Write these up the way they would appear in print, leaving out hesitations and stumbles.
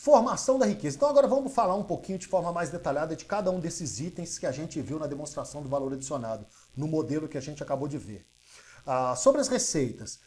Formação da riqueza. Então agora vamos falar um pouquinho de forma mais detalhada de cada um desses itens que a gente viu na demonstração do valor adicionado, no modelo que a gente acabou de ver. Sobre as receitas,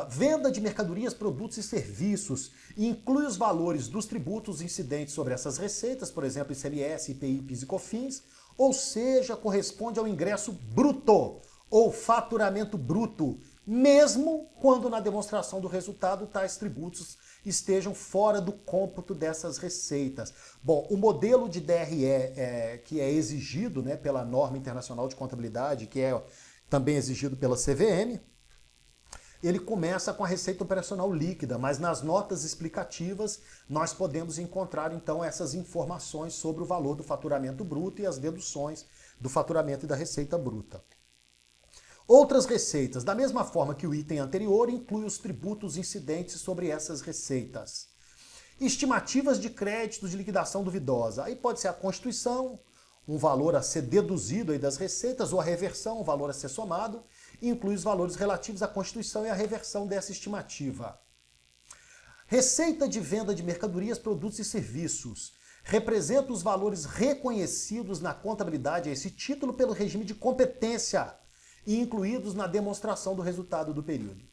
venda de mercadorias, produtos e serviços inclui os valores dos tributos incidentes sobre essas receitas, por exemplo, ICMS, IPI, PIS e COFINS, ou seja, corresponde ao ingresso bruto ou faturamento bruto, mesmo quando na demonstração do resultado tais tributos estejam fora do cômputo dessas receitas. Bom, o modelo de DRE que é exigido, né, pela norma internacional de contabilidade, que é também exigido pela CVM, ele começa com a receita operacional líquida, mas nas notas explicativas nós podemos encontrar então essas informações sobre o valor do faturamento bruto e as deduções do faturamento e da receita bruta. Outras receitas, da mesma forma que o item anterior, inclui os tributos incidentes sobre essas receitas. Estimativas de créditos de liquidação duvidosa. Aí pode ser a constituição, um valor a ser deduzido aí das receitas, ou a reversão, um valor a ser somado, e inclui os valores relativos à constituição e à reversão dessa estimativa. Receita de venda de mercadorias, produtos e serviços. Representa os valores reconhecidos na contabilidade a esse título pelo regime de competência e incluídos na demonstração do resultado do período.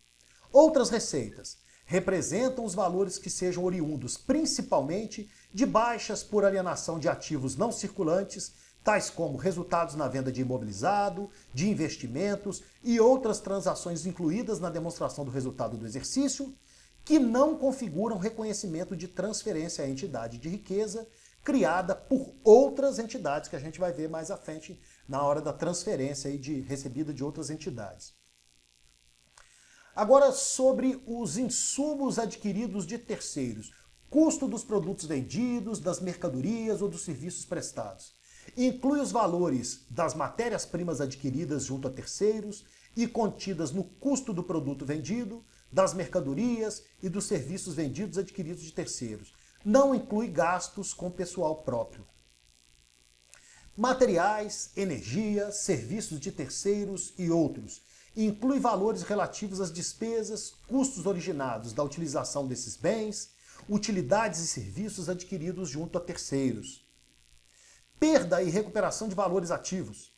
Outras receitas representam os valores que sejam oriundos principalmente de baixas por alienação de ativos não circulantes, tais como resultados na venda de imobilizado, de investimentos e outras transações incluídas na demonstração do resultado do exercício, que não configuram reconhecimento de transferência à entidade de riqueza criada por outras entidades, que a gente vai ver mais à frente na hora da transferência aí recebida de outras entidades. Agora, sobre os insumos adquiridos de terceiros. Custo dos produtos vendidos, das mercadorias ou dos serviços prestados. Inclui os valores das matérias-primas adquiridas junto a terceiros e contidas no custo do produto vendido, das mercadorias e dos serviços vendidos adquiridos de terceiros. Não inclui gastos com pessoal próprio. Materiais, energia, serviços de terceiros e outros. Inclui valores relativos às despesas, custos originados da utilização desses bens, utilidades e serviços adquiridos junto a terceiros. Perda e recuperação de valores ativos.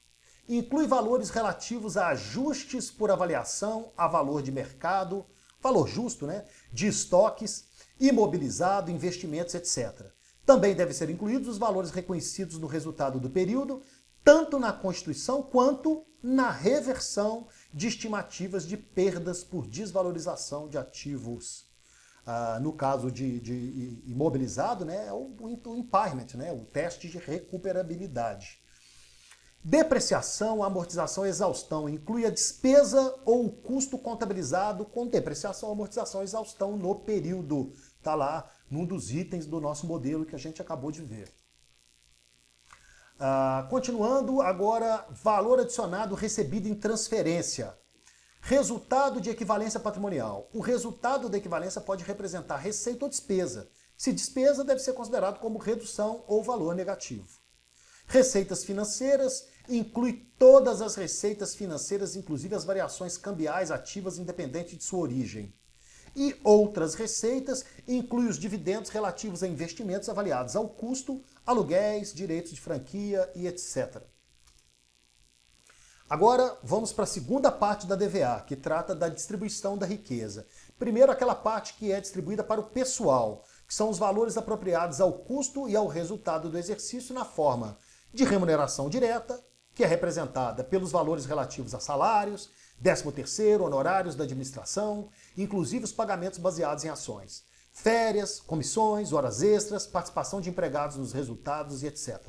Inclui valores relativos a ajustes por avaliação a valor de mercado, valor justo, né, de estoques, imobilizado, investimentos, etc. Também devem ser incluídos os valores reconhecidos no resultado do período, tanto na constituição quanto na reversão de estimativas de perdas por desvalorização de ativos. No caso de imobilizado, né, é o impairment, né, o teste de recuperabilidade. Depreciação, amortização e exaustão. Inclui a despesa ou o custo contabilizado com depreciação, amortização e exaustão no período. Está lá num dos itens do nosso modelo que a gente acabou de ver. Continuando, agora, valor adicionado recebido em transferência. Resultado de equivalência patrimonial. O resultado da equivalência pode representar receita ou despesa. Se despesa, deve ser considerado como redução ou valor negativo. Receitas financeiras inclui todas as receitas financeiras, inclusive as variações cambiais ativas independente de sua origem. E outras receitas inclui os dividendos relativos a investimentos avaliados ao custo, aluguéis, direitos de franquia e etc. Agora vamos para a segunda parte da DVA, que trata da distribuição da riqueza. Primeiro, aquela parte que é distribuída para o pessoal, que são os valores apropriados ao custo e ao resultado do exercício na forma de remuneração direta, que é representada pelos valores relativos a salários, 13º, honorários da administração, inclusive os pagamentos baseados em ações, férias, comissões, horas extras, participação de empregados nos resultados e etc.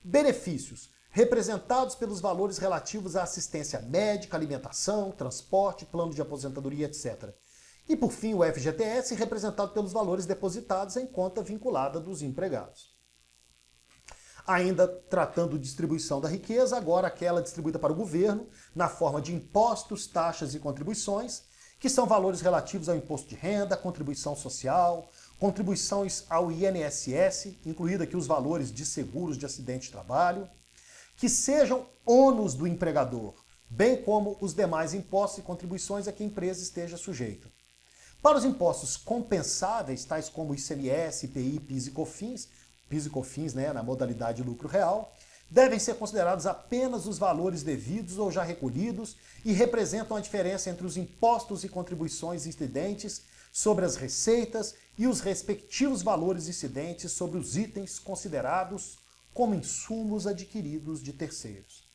Benefícios, representados pelos valores relativos à assistência médica, alimentação, transporte, plano de aposentadoria, etc. E, por fim, o FGTS, representado pelos valores depositados em conta vinculada dos empregados. Ainda tratando de distribuição da riqueza, agora aquela distribuída para o governo, na forma de impostos, taxas e contribuições, que são valores relativos ao imposto de renda, contribuição social, contribuições ao INSS, incluído aqui os valores de seguros de acidente de trabalho, que sejam ônus do empregador, bem como os demais impostos e contribuições a que a empresa esteja sujeita. Para os impostos compensáveis, tais como ICMS, IPI, PIS e COFINS, né, na modalidade lucro real, devem ser considerados apenas os valores devidos ou já recolhidos e representam a diferença entre os impostos e contribuições incidentes sobre as receitas e os respectivos valores incidentes sobre os itens considerados como insumos adquiridos de terceiros.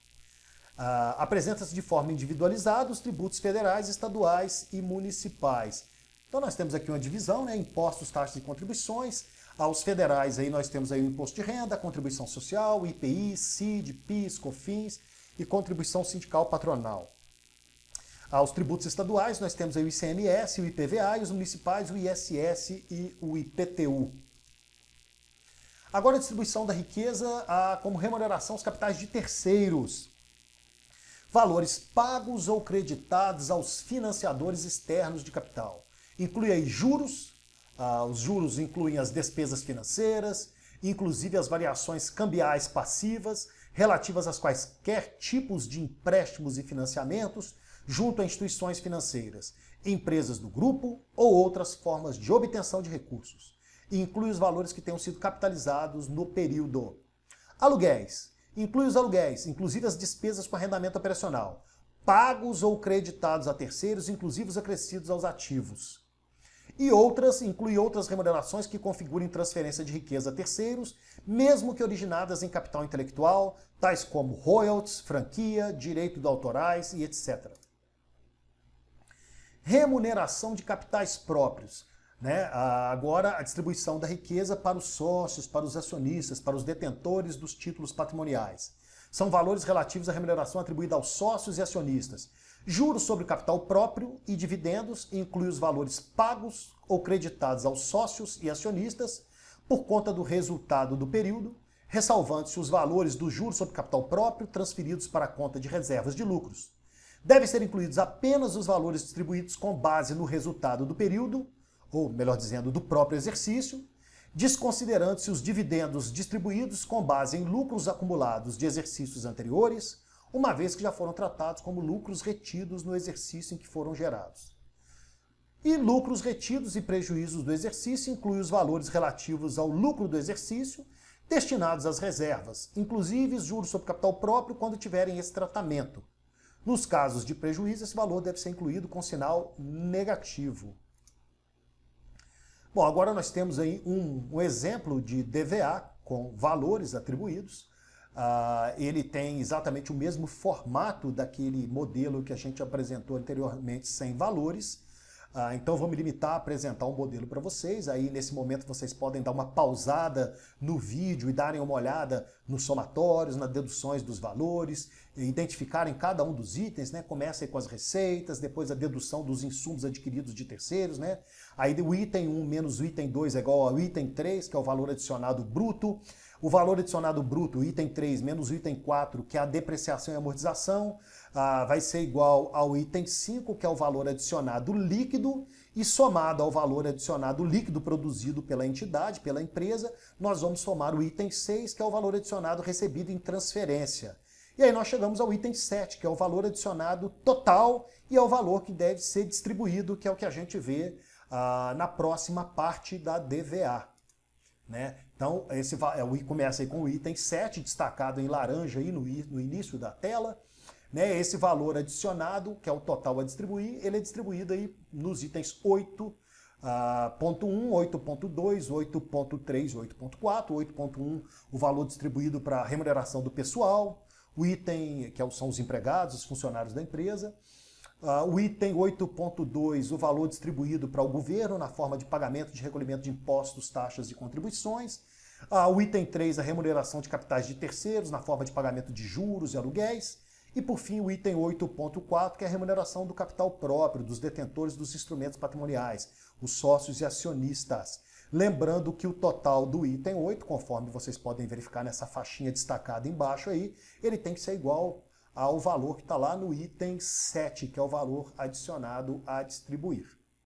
Apresenta-se de forma individualizada os tributos federais, estaduais e municipais. Então nós temos aqui uma divisão, né? Impostos, taxas e contribuições. Aos federais aí nós temos aí o imposto de renda, contribuição social, IPI, CID, PIS, COFINS e contribuição sindical patronal. Aos tributos estaduais nós temos aí o ICMS, o IPVA, e os municipais o ISS e o IPTU. Agora a distribuição da riqueza como remuneração aos capitais de terceiros. Valores pagos ou creditados aos financiadores externos de capital. Inclui aí juros, os juros incluem as despesas financeiras, inclusive as variações cambiais passivas, relativas às quaisquer tipos de empréstimos e financiamentos, junto a instituições financeiras, empresas do grupo ou outras formas de obtenção de recursos. E inclui os valores que tenham sido capitalizados no período. Aluguéis. Inclui os aluguéis, inclusive as despesas com arrendamento operacional, pagos ou creditados a terceiros, inclusive os acrescidos aos ativos. E inclui outras remunerações que configurem transferência de riqueza a terceiros, mesmo que originadas em capital intelectual, tais como royalties, franquia, direito de autorais e etc. Remuneração de capitais próprios. Né? Agora, a distribuição da riqueza para os sócios, para os acionistas, para os detentores dos títulos patrimoniais. São valores relativos à remuneração atribuída aos sócios e acionistas. Juros sobre o capital próprio e dividendos inclui os valores pagos ou creditados aos sócios e acionistas por conta do resultado do período, ressalvando-se os valores do juros sobre capital próprio transferidos para a conta de reservas de lucros. Devem ser incluídos apenas os valores distribuídos com base no resultado do período, ou melhor dizendo, do próprio exercício, desconsiderando-se os dividendos distribuídos com base em lucros acumulados de exercícios anteriores, uma vez que já foram tratados como lucros retidos no exercício em que foram gerados. E lucros retidos e prejuízos do exercício incluem os valores relativos ao lucro do exercício, destinados às reservas, inclusive os juros sobre capital próprio quando tiverem esse tratamento. Nos casos de prejuízo, esse valor deve ser incluído com sinal negativo. Bom, agora nós temos aí um exemplo de DVA com valores atribuídos. Ele tem exatamente o mesmo formato daquele modelo que a gente apresentou anteriormente sem valores. Então vou me limitar a apresentar um modelo para vocês. Aí nesse momento vocês podem dar uma pausada no vídeo e darem uma olhada nos somatórios, nas deduções dos valores, identificarem cada um dos itens, né? Começa aí com as receitas, depois a dedução dos insumos adquiridos de terceiros, né? Aí o item 1 menos o item 2 é igual ao item 3, que é o valor adicionado bruto. O valor adicionado bruto, o item 3 menos o item 4, que é a depreciação e amortização, vai ser igual ao item 5, que é o valor adicionado líquido, e somado ao valor adicionado líquido produzido pela entidade, pela empresa, nós vamos somar o item 6, que é o valor adicionado recebido em transferência. E aí nós chegamos ao item 7, que é o valor adicionado total, e é o valor que deve ser distribuído, que é o que a gente vê na próxima parte da DVA. Né? Então, começa aí com o item 7, destacado em laranja aí no início da tela. Né? Esse valor adicionado, que é o total a distribuir, ele é distribuído aí nos itens 8.1, 8.2, 8.3, 8.4, 8.1, o valor distribuído para a remuneração do pessoal, o item, são os empregados, os funcionários da empresa, o item 8.2, o valor distribuído para o governo na forma de pagamento de recolhimento de impostos, taxas e contribuições. O item 3, a remuneração de capitais de terceiros na forma de pagamento de juros e aluguéis. E por fim o item 8.4, que é a remuneração do capital próprio, dos detentores dos instrumentos patrimoniais, os sócios e acionistas. Lembrando que o total do item 8, conforme vocês podem verificar nessa faixinha destacada embaixo aí, ele tem que ser igual ao valor que está lá no item 7, que é o valor adicionado a distribuir.